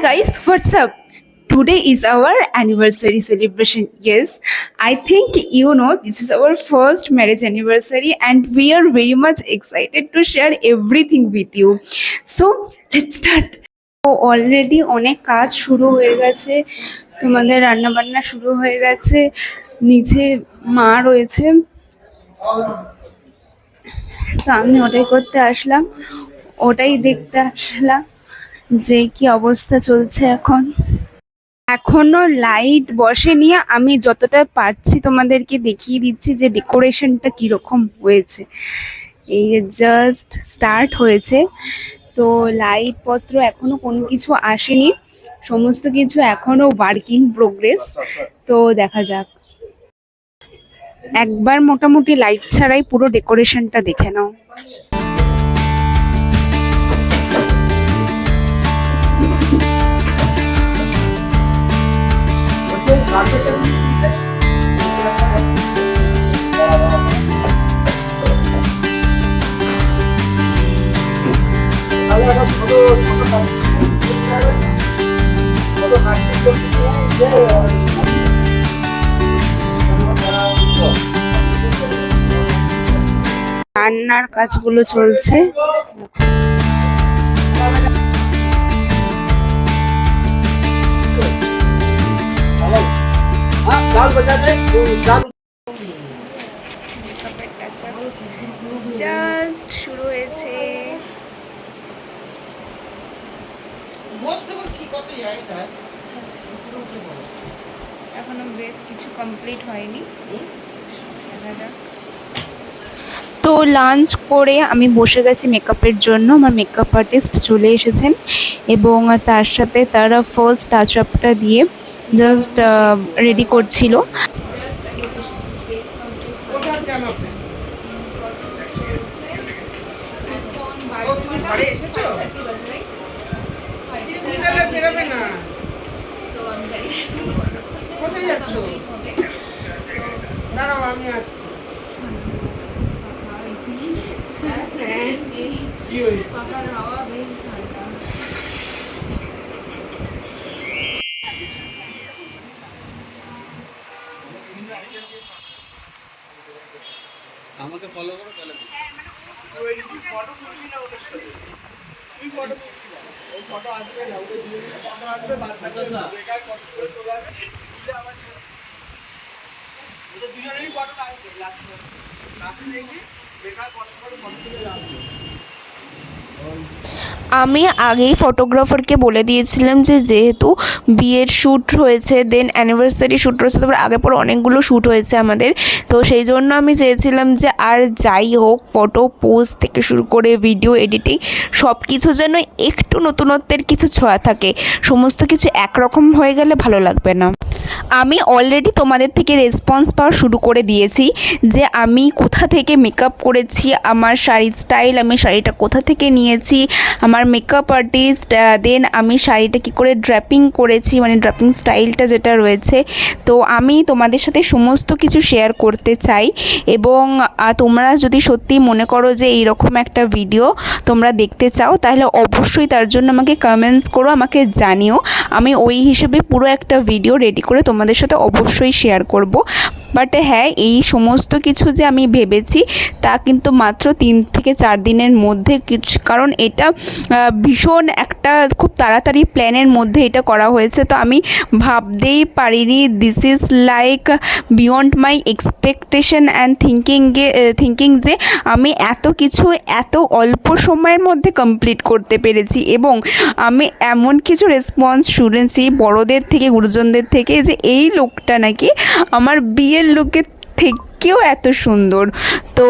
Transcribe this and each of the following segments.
guys, what's up? Today is our anniversary celebration. Yes, I think you know this is our first marriage anniversary, and we are very much excited to share everything with you. So, let's start. তো already অনেক কাজ শুরু হয়ে গেছে, তোমাদের রান্না বান্না শুরু হয়ে গেছে, নিচে মা রয়েছে। তো আমি ওটাই করতে আসলাম, ওটাই দেখতে আসলাম যে কি অবস্থা চলছে এখন। এখনো লাইট বসেনি, আমি যতটা পারছি তোমাদেরকে দেখিয়ে দিচ্ছি যে ডেকোরেশনটা কিরকম হয়েছে। এই যে জাস্ট স্টার্ট হয়েছে, তো লাইট পত্র এখনো কোনো কিছু আসেনি, সমস্ত কিছু এখনো ওয়ার্কিং প্রোগ্রেস। তো দেখা যাক, একবার মোটামুটি লাইট ছাড়াই পুরো ডেকোরেশনটা দেখে নাও। রান্নার কাজগুলো চলছে। জাস্ট শুরু হয়েছে, এখনো বেশ কিছু কমপ্লিট হয়নি। তো লাঞ্চ করে আমি বসে গেছি মেকআপের জন্য। আমার মেকআপ আর্টিস্ট চলে এসেছেন এবং তার সাথে তারা ফার্স্ট টাচ আপটা দিয়ে জাস্ট রেডি করছিল। আমি আসছি। আমাকে ফলো করো তাহলে ফটো তুলবি না ওদের সাথে, তুই ফটো তুলবি না, ওই ফটো আসবে না, ওদের দুজনের ফটো আসবে, বাদ থাকবে না, বেকার কষ্ট করে তোলা হবে, আমার ওদের দুজনেরই ফটো আসবে, লাস্টে দেখবি বেকার কষ্ট করে ফটো তুলে যাবে। আমি আগেই ফটোগ্রাফারকে বলে দিয়েছিলাম যে যেহেতু বিয়ের শ্যুট হয়েছে, দেন অ্যানিভার্সারি শ্যুট রয়েছে, তারপর আগে পরে অনেকগুলো শ্যুট হয়েছে আমাদের, তো সেই জন্য আমি চেয়েছিলাম যে আর যাই হোক ফটো পোস্ট থেকে শুরু করে ভিডিও এডিটিং সব কিছু যেন একটু নতুনত্বের কিছু ছোঁয়া থাকে, সমস্ত কিছু একরকম হয়ে গেলে ভালো লাগবে না। আমি অলরেডি তোমাদের থেকে রেসপন্স পাওয়া শুরু করে দিয়েছি যে আমি কোথা থেকে মেকআপ করেছি, আমার শাড়ির স্টাইল, আমি শাড়িটা কোথা থেকে নিয়েছি, আমার মেকআপ আর্টিস্ট, দেন আমি শাড়িটা কী করে ড্র্যাপিং করেছি, মানে ড্র্যাপিং স্টাইলটা যেটা রয়েছে। তো আমি তোমাদের সাথে সমস্ত কিছু শেয়ার করতে চাই এবং তোমরা যদি সত্যি মনে করো যে এইরকম একটা ভিডিও তোমরা দেখতে চাও, তাহলে অবশ্যই তার জন্য আমাকে কমেন্টস করো, আমাকে জানিও, আমি ওই হিসেবে পুরো একটা ভিডিও রেডি করে তোমাদের সাথে অবশ্যই শেয়ার করব। বাট হ্যাঁ, এই সমস্ত কিছু যে আমি ভেবেছি তা কিন্তু মাত্র 3 থেকে 4 দিনের মধ্যে কিছু, কারণ এটা ভীষণ একটা খুব তাড়াতাড়ি প্ল্যানের মধ্যে এটা করা হয়েছে। তো আমি ভাবতেই পারিনি, this is like beyond my expectation and thinking যে আমি এত কিছু এত অল্প সময়ের মধ্যে কমপ্লিট করতে পেরেছি। এবং আমি এমন কিছু রেসপন্স শুনেছি বড়দের থেকে, গুরুজনদের থেকে, যে এই লোকটা নাকি আমার বিয়ের লুকের থেকেও এত সুন্দর। তো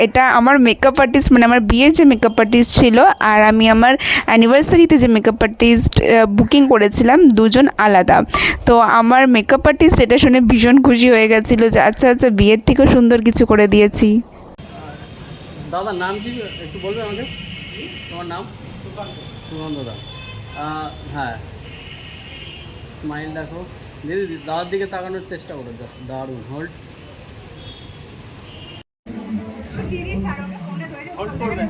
এটা আমার মেকআপ আর্টিস্ট, মানে আমার বিয়ের যে মেকআপ আর্টিস্ট ছিল আর আমি আমার অ্যানিভার্সারিতে যে মেকআপ আর্টিস্ট বুকিং করেছিলাম, দুজন আলাদা। তো আমার মেকআপ আর্টিস্ট এটা শুনে ভীষণ খুশি হয়ে গেছিলো যে আচ্ছা আচ্ছা বিয়ের থেকেও সুন্দর কিছু করে দিয়েছি। দাদা নাম কি একটু বলবে আমাকে? তোমার নাম? সুগন্ধ দা। হ্যাঁ, স্মাইল দেখো দিদি, দাদার দিকে তাকানোর চেষ্টা করো, জাস্ট দারুণ। হোল্ড করবে।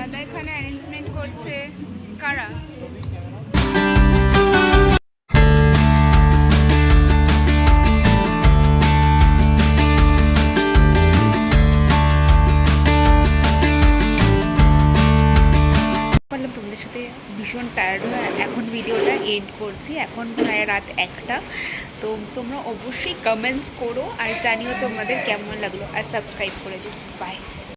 দাদা এখানে অ্যারেঞ্জমেন্ট করছে। কারা? বললাম তোমাদের সাথে ভীষণ টায়ার্ড হয়ে এখন ভিডিওটা এন্ড করছি। এখন প্রায় রাত 1টা। তো তোমরা অবশ্যই কমেন্টস করো আর জানিও তোমাদের কেমন লাগলো, আর সাবস্ক্রাইব করে দিও। বাই।